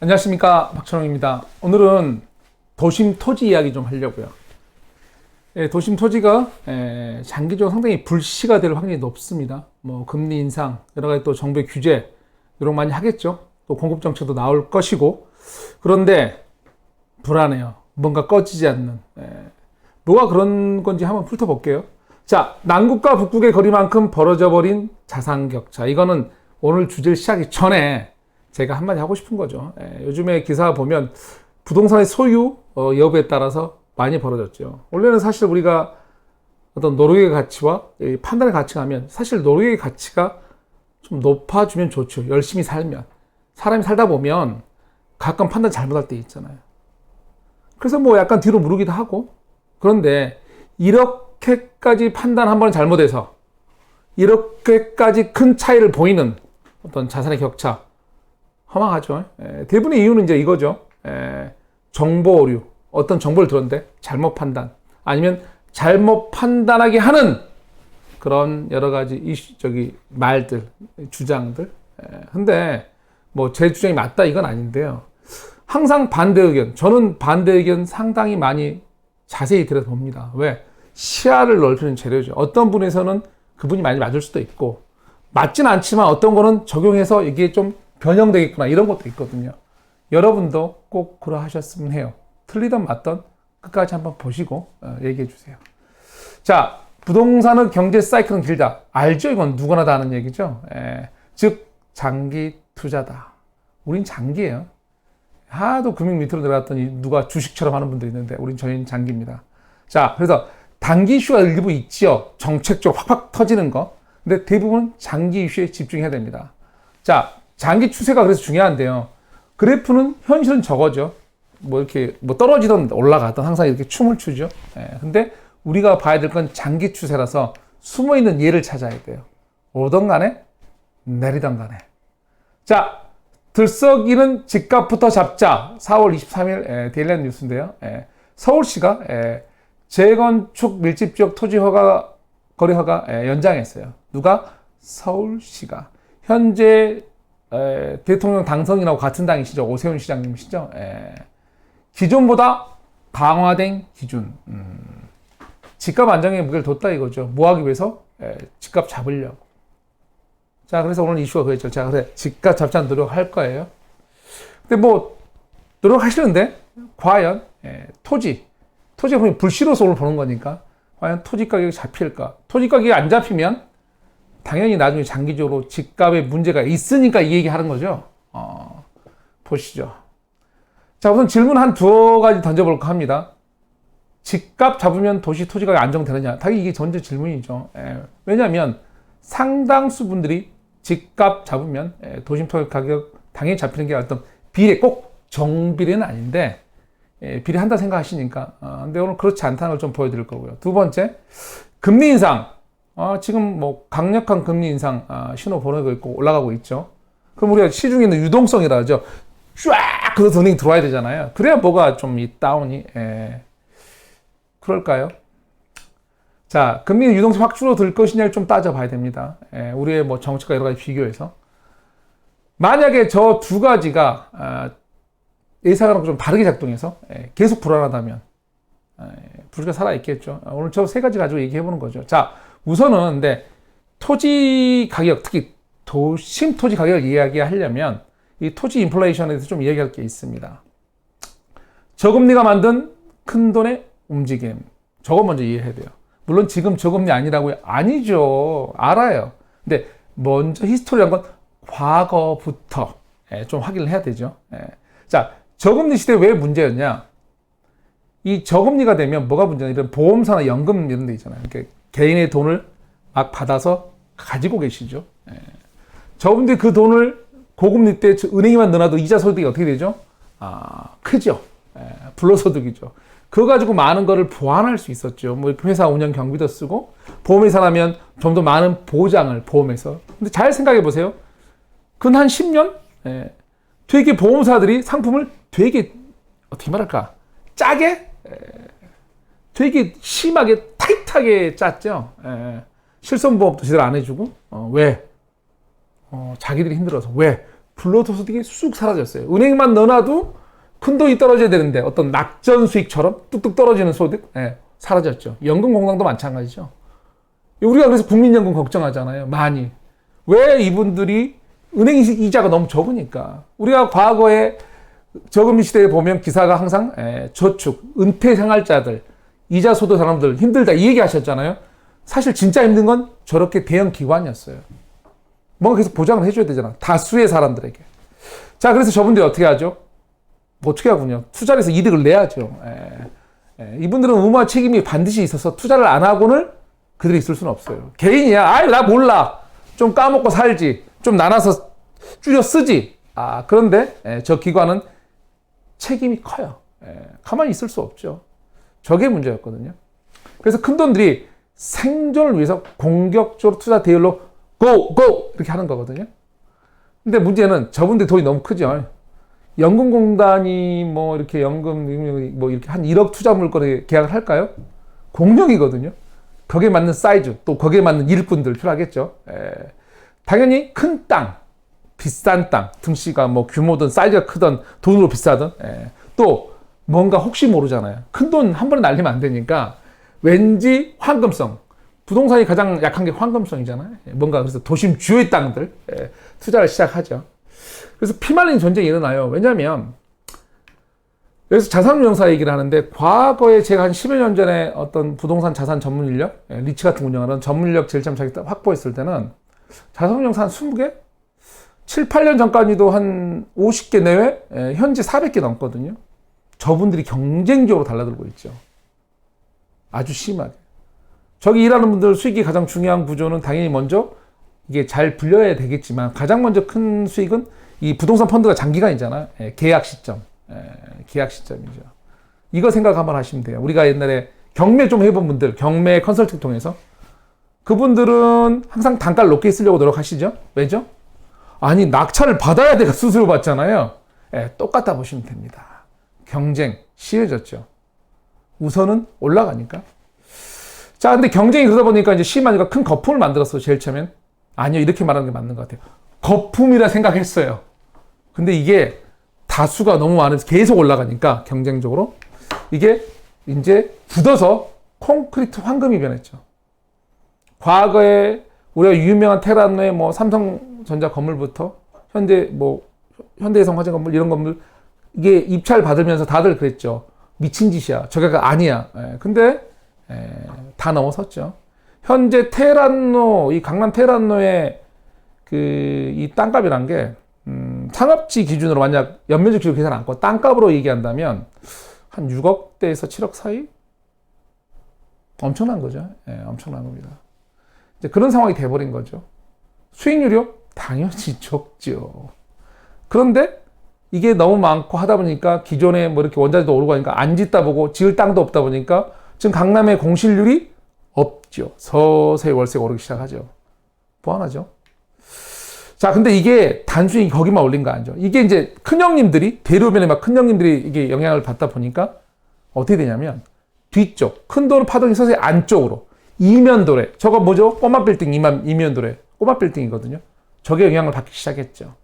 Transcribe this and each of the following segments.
안녕하십니까, 박철웅입니다. 오늘은 도심 토지 이야기 좀 하려고요. 도심 토지가 장기적으로 상당히 불씨가 될 확률이 높습니다. 뭐 금리 인상, 여러 가지 또 정부의 규제 이런 거 많이 하겠죠. 또 공급 정책도 나올 것이고, 그런데 불안해요. 뭔가 꺼지지 않는. 뭐가 그런 건지 한번 훑어볼게요. 자, 남국과 북극의 거리만큼 벌어져 버린 자산 격차. 이거는 오늘 주제를 시작하기 전에 제가 한마디 하고 싶은 거죠. 요즘에 기사 보면 부동산의 소유 여부에 따라서 많이 벌어졌죠. 원래는 사실 우리가 어떤 노력의 가치와 판단의 가치가 하면 사실 노력의 가치가 좀 높아지면 좋죠. 열심히 살면. 사람이 살다 보면 가끔 판단 잘못할 때 있잖아요. 그래서 뭐 약간 뒤로 무르기도 하고, 그런데 이렇게까지 판단 한 번 잘못해서 이렇게까지 큰 차이를 보이는 어떤 자산의 격차, 허망하죠. 대부분의 이유는 이제 이거죠. 정보 오류. 어떤 정보를 들었는데 잘못 판단. 아니면 잘못 판단하게 하는 그런 여러 가지 말들, 주장들. 근데 뭐 제 주장이 맞다 이건 아닌데요. 항상 반대 의견. 저는 반대 의견 상당히 많이 자세히 들여다봅니다. 왜? 시야를 넓히는 재료죠. 어떤 분에서는 그분이 많이 맞을 수도 있고, 맞진 않지만 어떤 거는 적용해서 이게 좀 변형되겠구나 이런 것도 있거든요. 여러분도 꼭 그러하셨으면 해요. 틀리든 맞든 끝까지 한번 보시고 얘기해 주세요. 자, 부동산의 경제 사이클은 길다. 알죠? 이건 누구나 다 아는 얘기죠. 즉 장기 투자다. 우린 장기예요. 하도 금융 밑으로 들어갔더니 누가 주식처럼 하는 분도 있는데 저희는 장기입니다. 자, 그래서 단기 이슈가 일부 있죠. 정책적으로 확확 터지는 거. 근데 대부분 장기 이슈에 집중해야 됩니다. 자, 장기 추세가 그래서 중요한데요. 그래프는 현실은 저거죠. 뭐 이렇게 뭐 떨어지던 올라가던 항상 이렇게 춤을 추죠. 근데 우리가 봐야 될 건 장기 추세라서 숨어 있는 예를 찾아야 돼요. 오르던 간에 내리던 간에. 자, 들썩이는 집값부터 잡자. 4월 23일 데일리한 뉴스인데요. 서울시가 재건축 밀집지역 토지 허가 거래 허가 연장했어요. 누가? 서울시가. 현재 대통령 당선인하고 같은 당이시죠. 오세훈 시장님이시죠. 기존보다 강화된 기준. 집값 안정에 무게를 뒀다 이거죠. 뭐 하기 위해서? 집값 잡으려고. 자, 그래서 오늘 이슈가 그랬죠. 자, 그래. 집값 잡자는 노력할 거예요. 근데 뭐, 노력하시는데, 과연, 토지가 보면 불씨로서 오늘 보는 거니까, 과연 토지 가격이 잡힐까? 토지 가격이 안 잡히면, 당연히 나중에 장기적으로 집값에 문제가 있으니까 이 얘기 하는 거죠. 보시죠. 자, 우선 질문 한 두어 가지 던져볼까 합니다. 집값 잡으면 도시 토지 가격이 안정되느냐? 당연히 이게 전제 질문이죠. 왜냐하면 상당수 분들이 집값 잡으면 도심 토지 가격 당연히 잡히는 게 어떤 비례, 꼭 정비례는 아닌데 비례한다 생각하시니까. 근데 오늘 그렇지 않다는 걸 좀 보여드릴 거고요. 두 번째, 금리 인상. 지금 뭐 강력한 금리 인상 신호 보내고 있고 올라가고 있죠. 그럼 우리가 시중에 있는 유동성이라 하죠. 쫙 그래서 은행 들어와야 되잖아요. 그래야 뭐가 좀 이 다운이 그럴까요? 자, 금리 유동성 확 줄어들 것이냐를 좀 따져봐야 됩니다. 우리의 뭐 정책과 여러 가지 비교해서. 만약에 저 두 가지가 예상하고 좀 다르게 작동해서 계속 불안하다면 불씨가 살아있겠죠. 오늘 저 세 가지 가지고 얘기해보는 거죠. 자, 우선은 근데 토지 가격, 특히 도심 토지 가격을 이야기하려면 이 토지 인플레이션에 대해서 좀 이야기할 게 있습니다. 저금리가 만든 큰돈의 움직임. 저거 먼저 이해해야 돼요. 물론 지금 저금리 아니라고요? 아니죠. 알아요. 근데 먼저 히스토리란 건 과거부터 좀 확인을 해야 되죠. 자, 저금리 시대 왜 문제였냐? 이 저금리가 되면 뭐가 문제냐? 이런 보험사나 연금 이런 데 있잖아요. 그러니까 개인의 돈을 막 받아서 가지고 계시죠. 저분들이 그 돈을 고금리 때 은행에만 넣어놔도 이자 소득이 어떻게 되죠? 크죠. 불로소득이죠. 그거 가지고 많은 거를 보완할 수 있었죠. 뭐 회사 운영 경비도 쓰고, 보험회사라면 좀 더 많은 보장을 보험에서. 근데 잘 생각해 보세요. 근 한 10년? 되게 보험사들이 상품을 되게, 어떻게 말할까? 짜게? 되게 심하게, 타이트하게 짰죠. 실손보험도 제대로 안 해주고. 왜? 자기들이 힘들어서. 왜? 불로소득이 되게 쑥 사라졌어요. 은행만 넣어놔도 큰 돈이 떨어져야 되는데 어떤 낙전 수익처럼 뚝뚝 떨어지는 소득 사라졌죠. 연금 공강도 마찬가지죠. 우리가 그래서 국민연금 걱정하잖아요. 많이. 왜 이분들이 은행 이자가 너무 적으니까. 우리가 과거에 저금리 시대에 보면 기사가 항상 저축, 은퇴 생활자들, 이자 소득 사람들 힘들다 이 얘기 하셨잖아요. 사실 진짜 힘든 건 저렇게 대형 기관이었어요. 뭔가 계속 보장을 해줘야 되잖아. 다수의 사람들에게. 자, 그래서 저분들이 어떻게 하죠? 어떻게 하군요. 투자를 해서 이득을 내야죠. 이분들은 의무와 책임이 반드시 있어서 투자를 안 하고는 그들이 있을 수는 없어요. 개인이야. 아이, 나 몰라. 좀 까먹고 살지. 좀 나눠서 줄여 쓰지. 그런데 저 기관은 책임이 커요. 가만히 있을 수 없죠. 저게 문제였거든요. 그래서 큰 돈들이 생존을 위해서 공격적으로 투자 대열로 고! 이렇게 하는 거거든요. 근데 문제는 저분들 돈이 너무 크죠. 연금공단이 뭐 이렇게 연금, 뭐 이렇게 한 1억 투자 물건에 계약을 할까요? 공룡이거든요. 거기에 맞는 사이즈, 또 거기에 맞는 일꾼들 필요하겠죠. 당연히 큰 땅, 비싼 땅, 등씨가 뭐 규모든 사이즈가 크든 돈으로 비싸든, 또 뭔가 혹시 모르잖아요. 큰 돈 한 번에 날리면 안 되니까 왠지 황금성, 부동산이 가장 약한 게 황금성이잖아요. 뭔가 그래서 도심 주요의 땅들 투자를 시작하죠. 그래서 피말리는 전쟁이 일어나요. 왜냐하면 여기서 자산운용사 얘기를 하는데 과거에 제가 한 10여 년 전에 어떤 부동산 자산 전문 인력, 리츠 같은 운영하는 전문 인력 제일 처음 자기 확보했을 때는 자산운용사 한 20개? 7, 8년 전까지도 한 50개 내외? 현재 400개 넘거든요. 저분들이 경쟁적으로 달라들고 있죠. 아주 심하게. 저기 일하는 분들 수익이 가장 중요한 구조는 당연히 먼저 이게 잘 불려야 되겠지만 가장 먼저 큰 수익은 이 부동산 펀드가 장기간이잖아요. 계약 시점. 계약 시점이죠. 이거 생각 한번 하시면 돼요. 우리가 옛날에 경매 좀 해본 분들, 경매 컨설팅 통해서 그분들은 항상 단가를 높게 쓰려고 노력하시죠. 왜죠? 아니, 낙찰을 받아야 내가 수수료 받잖아요. 똑같다 보시면 됩니다. 경쟁 심해졌죠. 우선은 올라가니까. 자, 근데 경쟁이 그러다 보니까 이제 심하니까 큰 거품을 만들었어, 제일 처음엔. 아니요, 이렇게 말하는 게 맞는 것 같아요. 거품이라 생각했어요. 근데 이게 다수가 너무 많아서 계속 올라가니까 경쟁적으로 이게 이제 굳어서 콘크리트 황금이 변했죠. 과거에 우리가 유명한 테란노의 뭐 삼성전자 건물부터 현대해성 화재 건물 이런 건물 이게 입찰 받으면서 다들 그랬죠. 미친 짓이야. 저게가 아니야. 근데 다 넘어섰죠. 현재 테란노, 이 강남 테란노의 이 땅값이란 게, 상업지 기준으로 만약 연면적 기준 계산 않고 땅값으로 얘기한다면 한 6억대에서 7억 사이? 엄청난 거죠. 엄청난 겁니다. 이제 그런 상황이 돼버린 거죠. 수익률이요? 당연히 적죠. 그런데 이게 너무 많고 하다 보니까 기존에 뭐 이렇게 원자재도 오르고 하니까 안 짓다 보고 지을 땅도 없다 보니까 지금 강남의 공실률이 없죠. 서서히 월세가 오르기 시작하죠. 뻔하죠. 자, 근데 이게 단순히 거기만 올린 거 아니죠. 이게 이제 큰형님들이, 대로변에 막 큰형님들이 이게 영향을 받다 보니까 어떻게 되냐면 뒤쪽, 큰 돈을 파동이 서서히 안쪽으로, 이면도래, 저거 뭐죠? 꼬마 빌딩, 이면도래, 꼬마 빌딩이거든요. 저게 영향을 받기 시작했죠.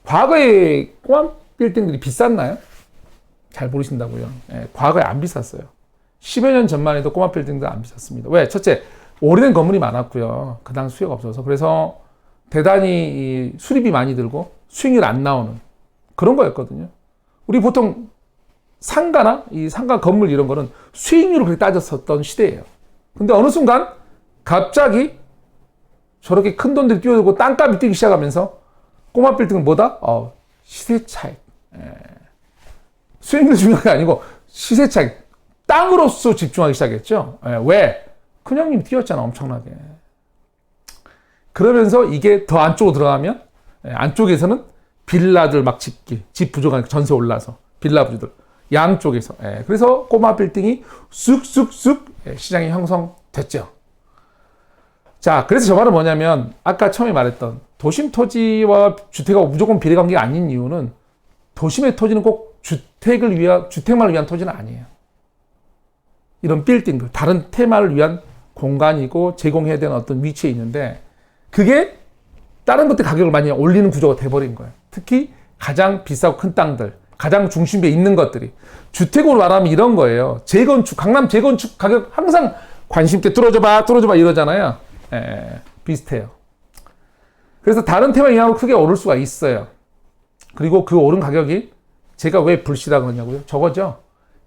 과거에 꼬마 빌딩들이 비쌌나요? 잘 모르신다고요. 과거에 안 비쌌어요. 10여 년 전만 해도 꼬마 빌딩도 안 비쌌습니다. 왜? 첫째, 오래된 건물이 많았고요. 그 당시 수요가 없어서. 그래서 대단히 수리비 많이 들고 수익률 안 나오는 그런 거였거든요. 우리 보통 상가나 이 상가 건물 이런 거는 수익률을 그렇게 따졌었던 시대예요. 근데 어느 순간 갑자기 저렇게 큰 돈들이 뛰어들고 땅값이 뛰기 시작하면서 꼬마 빌딩은 뭐다? 시세 차익. 수익률이 중요한 게 아니고 시세 차익. 땅으로서 집중하기 시작했죠. 왜? 큰형님이 뛰었잖아, 엄청나게. 그러면서 이게 더 안쪽으로 들어가면 안쪽에서는 빌라들 막 짓기, 집 부족하니까 전세 올라서 빌라 부지들 양쪽에서. 그래서 꼬마 빌딩이 쑥쑥쑥 시장이 형성됐죠. 자, 그래서 저 말은 뭐냐면 아까 처음에 말했던 도심 토지와 주택하고 무조건 비례관계가 아닌 이유는 도심의 토지는 꼭 주택만을 위한 토지는 아니에요. 이런 빌딩들, 다른 테마를 위한 공간이고 제공해야 되는 어떤 위치에 있는데 그게 다른 것들 가격을 많이 올리는 구조가 돼버린 거예요. 특히 가장 비싸고 큰 땅들, 가장 중심부에 있는 것들이. 주택으로 말하면 이런 거예요. 재건축, 강남 재건축 가격 항상 관심 있게 뚫어줘봐 이러잖아요. 비슷해요. 그래서 다른 테마 영향으로 크게 오를 수가 있어요. 그리고 그 오른 가격이 제가 왜 불씨라 그러냐고요? 저거죠.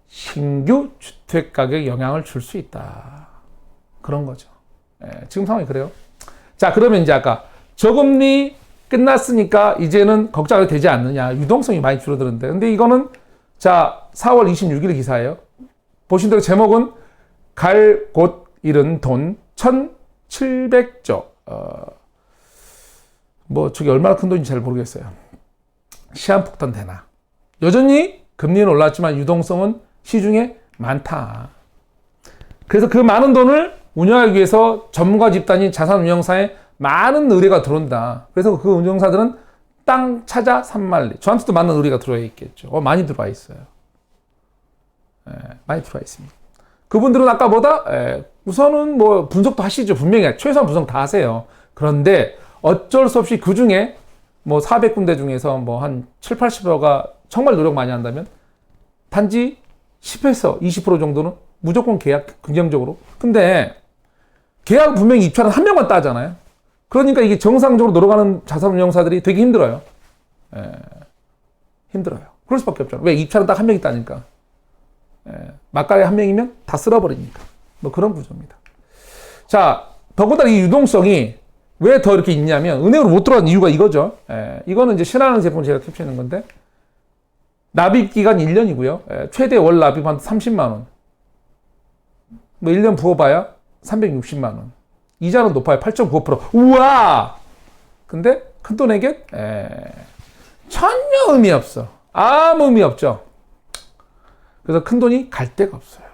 신규 주택 가격에 영향을 줄 수 있다. 그런 거죠. 지금 상황이 그래요. 자, 그러면 이제 아까 저금리 끝났으니까 이제는 걱정이 되지 않느냐. 유동성이 많이 줄어드는데. 근데 이거는 자, 4월 26일 기사예요. 보신 대로 제목은 갈 곳 잃은 돈 1,700조. 저게 얼마나 큰 돈인지 잘 모르겠어요. 시한폭탄 되나. 여전히 금리는 올랐지만 유동성은 시중에 많다. 그래서 그 많은 돈을 운영하기 위해서 전문가 집단인 자산운용사에 많은 의뢰가 들어온다. 그래서 그 운용사들은 땅 찾아 산만리. 저한테도 많은 의뢰가 들어와 있겠죠. 많이 들어와 있어요. 많이 들어와 있습니다. 그분들은 아까 우선은 분석도 하시죠. 분명히 최소한 분석 다 하세요. 그런데 어쩔 수 없이 그 중에 400군데 중에서 한 7, 80%가 정말 노력 많이 한다면 단지 10에서 20% 정도는 무조건 계약 긍정적으로. 근데 계약 분명히 입찰은 한 명만 따잖아요. 그러니까 이게 정상적으로 돌아가는 자산운용사들이 되게 힘들어요. 힘들어요. 그럴 수밖에 없잖아요. 왜? 입찰은 딱 한 명이 따니까. 막가에 한 명이면 다 쓸어버리니까. 그런 구조입니다. 자, 더군다나 이 유동성이 왜 더 이렇게 있냐면 은행으로 못 들어가는 이유가 이거죠. 이거는 이제 신한은행 제품 제가 캡처했는 건데 납입 기간 1년이고요. 최대 월 납입 한 30만 원. 1년 부어봐야 360만 원. 이자는 높아요. 8.95%. 우와! 근데 큰돈에게 전혀 의미 없어. 아무 의미 없죠. 그래서 큰돈이 갈 데가 없어요.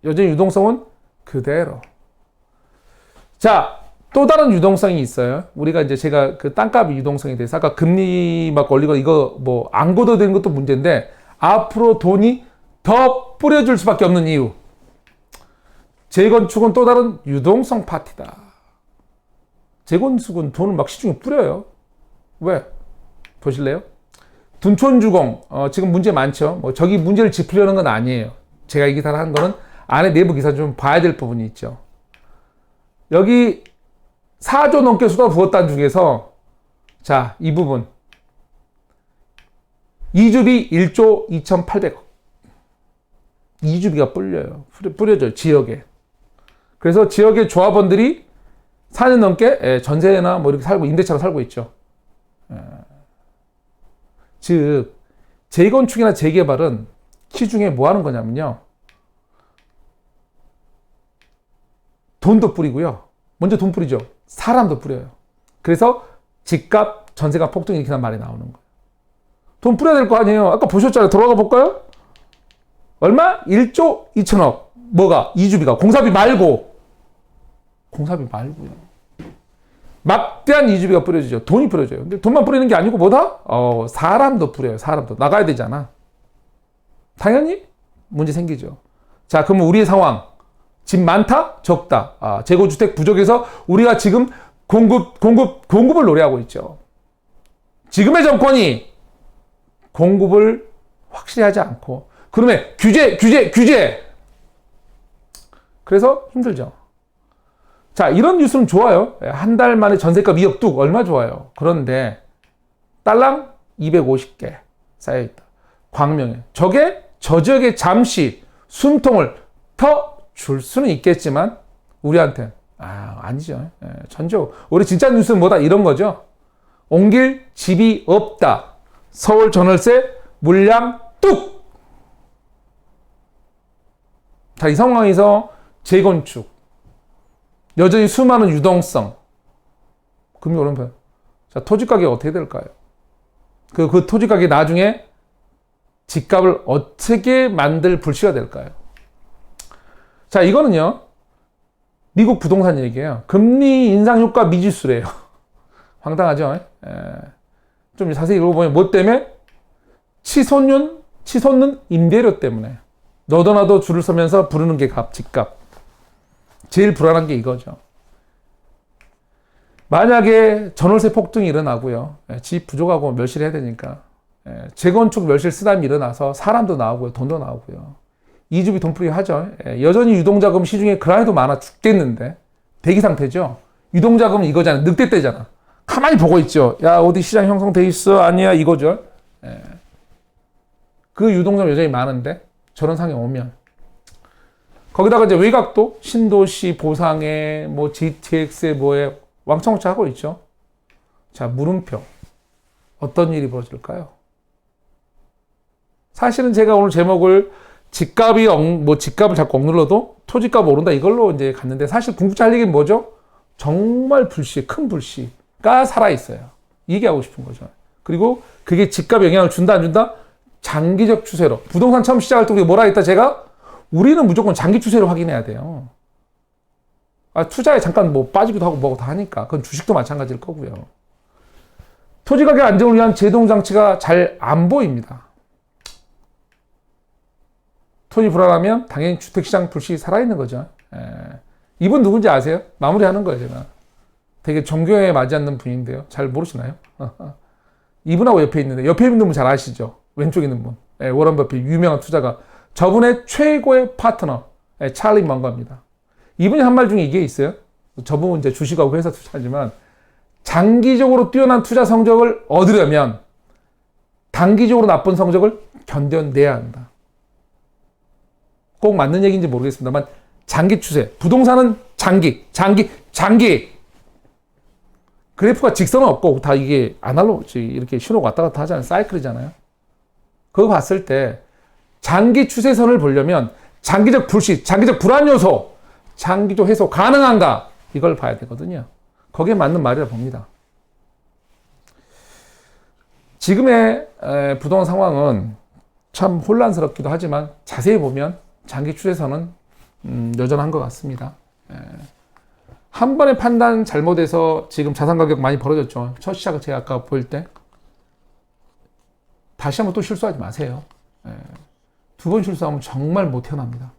여전히 유동성은 그대로. 자, 또 다른 유동성이 있어요. 우리가 제가 그 땅값 유동성에 대해서 아까 금리 막 올리고 이거 안 걷어되는 것도 문제인데 앞으로 돈이 더 뿌려줄 수밖에 없는 이유. 재건축은 또 다른 유동성 파티다. 재건축은 돈을 막 시중에 뿌려요. 왜? 보실래요? 둔촌주공, 지금 문제 많죠? 저기 문제를 짚으려는 건 아니에요. 제가 이 기사를 한 거는 안에 내부 기사 좀 봐야 될 부분이 있죠. 여기 4조 넘게 쏟아부었다는 중에서, 자, 이 부분. 이주비 1조 2,800억. 이주비가 뿌려져요, 지역에. 그래서 지역의 조합원들이 4년 넘게 전세나 이렇게 살고, 임대차로 살고 있죠. 즉, 재건축이나 재개발은 시중에 뭐 하는 거냐면요. 돈도 뿌리고요. 먼저 돈 뿌리죠. 사람도 뿌려요. 그래서 집값, 전세가 폭등 이렇게 말이 나오는 거예요. 돈 뿌려야 될 거 아니에요. 아까 보셨잖아요. 들어가 볼까요? 얼마? 1조 2천억. 뭐가? 이주비가. 공사비 말고. 공사비 말고요. 막대한 이주비가 뿌려지죠. 돈이 뿌려져요. 근데 돈만 뿌리는 게 아니고 뭐다? 사람도 뿌려요. 사람도. 나가야 되잖아. 당연히 문제 생기죠. 자, 그러면 우리의 상황. 집 많다? 적다. 재고주택 부족해서 우리가 지금 공급을 노래하고 있죠. 지금의 정권이 공급을 확실히 하지 않고, 그러면 규제! 그래서 힘들죠. 자, 이런 뉴스는 좋아요. 한 달 만에 전세값 2억 뚝, 얼마 좋아요. 그런데, 딸랑 250개 쌓여있다. 광명에. 저 지역에 잠시 숨통을 터 줄 수는 있겠지만, 우리한테, 아니죠. 전적. 우리 진짜 뉴스는 뭐다? 이런 거죠. 옮길 집이 없다. 서울 전월세 물량 뚝! 자, 이 상황에서 재건축. 여전히 수많은 유동성. 금리 오르면, 자, 토지 가격이 어떻게 될까요? 그 토지 가격이 나중에 집값을 어떻게 만들 불씨가 될까요? 자, 이거는요, 미국 부동산 얘기예요. 금리 인상 효과 미지수래요. 황당하죠? 좀 자세히 읽어보면 뭐 때문에? 치솟는 임대료 때문에. 너도 나도 줄을 서면서 부르는 게 집값. 제일 불안한 게 이거죠. 만약에 전월세 폭등이 일어나고요. 집 부족하고 멸실해야 되니까 재건축 멸실 쓰담이 일어나서 사람도 나오고요. 돈도 나오고요. 이주비 돈풀이 하죠. 여전히 유동자금 시중에 그라이도 많아 죽겠는데 대기 상태죠. 유동자금은 이거잖아. 늑대 때잖아. 가만히 보고 있죠. 야 어디 시장 형성돼 있어? 아니야 이거죠. 그 유동자금 여전히 많은데 저런 상황이 오면 거기다가 이제 외곽도 신도시 보상에 뭐 GTX에 뭐에 왕창왕창 하고 있죠. 자 물음표 어떤 일이 벌어질까요? 사실은 제가 오늘 제목을 집값이 뭐 집값을 자꾸 억눌러도 토지값 오른다 이걸로 이제 갔는데 사실 궁극적으로 할 얘기는 뭐죠? 정말 불씨, 큰 불씨가 살아있어요. 얘기하고 싶은 거죠. 그리고 그게 집값에 영향을 준다, 안 준다? 장기적 추세로. 부동산 처음 시작할 때 우리가 뭐라 했다, 제가? 우리는 무조건 장기 추세로 확인해야 돼요. 투자에 잠깐 뭐 빠지기도 하고 뭐고 다 하니까. 그건 주식도 마찬가지일 거고요. 토지 가격 안정을 위한 제동 장치가 잘 안 보입니다. 토지 불안하면 당연히 주택시장 불씨 살아있는 거죠. 이분 누군지 아세요? 마무리하는 거예요, 제가. 되게 존경에 맞지 않는 분인데요. 잘 모르시나요? 이분하고 옆에 있는데, 옆에 있는 분 잘 아시죠? 왼쪽에 있는 분. 워런 버핏, 유명한 투자가. 저분의 최고의 파트너, 찰리 먼거입니다. 이분이 한 말 중에 이게 있어요. 저분은 이제 주식하고 회사 투자하지만, 장기적으로 뛰어난 투자 성적을 얻으려면, 단기적으로 나쁜 성적을 견뎌내야 한다. 꼭 맞는 얘기인지 모르겠습니다만, 장기 추세. 부동산은 장기. 그래프가 직선은 없고 다 이게 아날로그 이렇게 신호가 왔다 갔다 하잖아요. 사이클이잖아요. 그거 봤을 때 장기 추세선을 보려면 장기적 불씨, 장기적 불안 요소, 장기적 해소 가능한가? 이걸 봐야 되거든요. 거기에 맞는 말이라 봅니다. 지금의 부동산 상황은 참 혼란스럽기도 하지만 자세히 보면 장기 추세선은 여전한 것 같습니다. 한 번의 판단 잘못해서 지금 자산 가격 많이 벌어졌죠. 첫 시작을 제가 아까 보일 때. 다시 한번 또 실수하지 마세요. 두 번 실수하면 정말 못 태어납니다.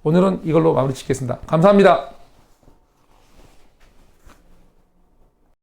오늘은 이걸로 마무리 짓겠습니다. 감사합니다.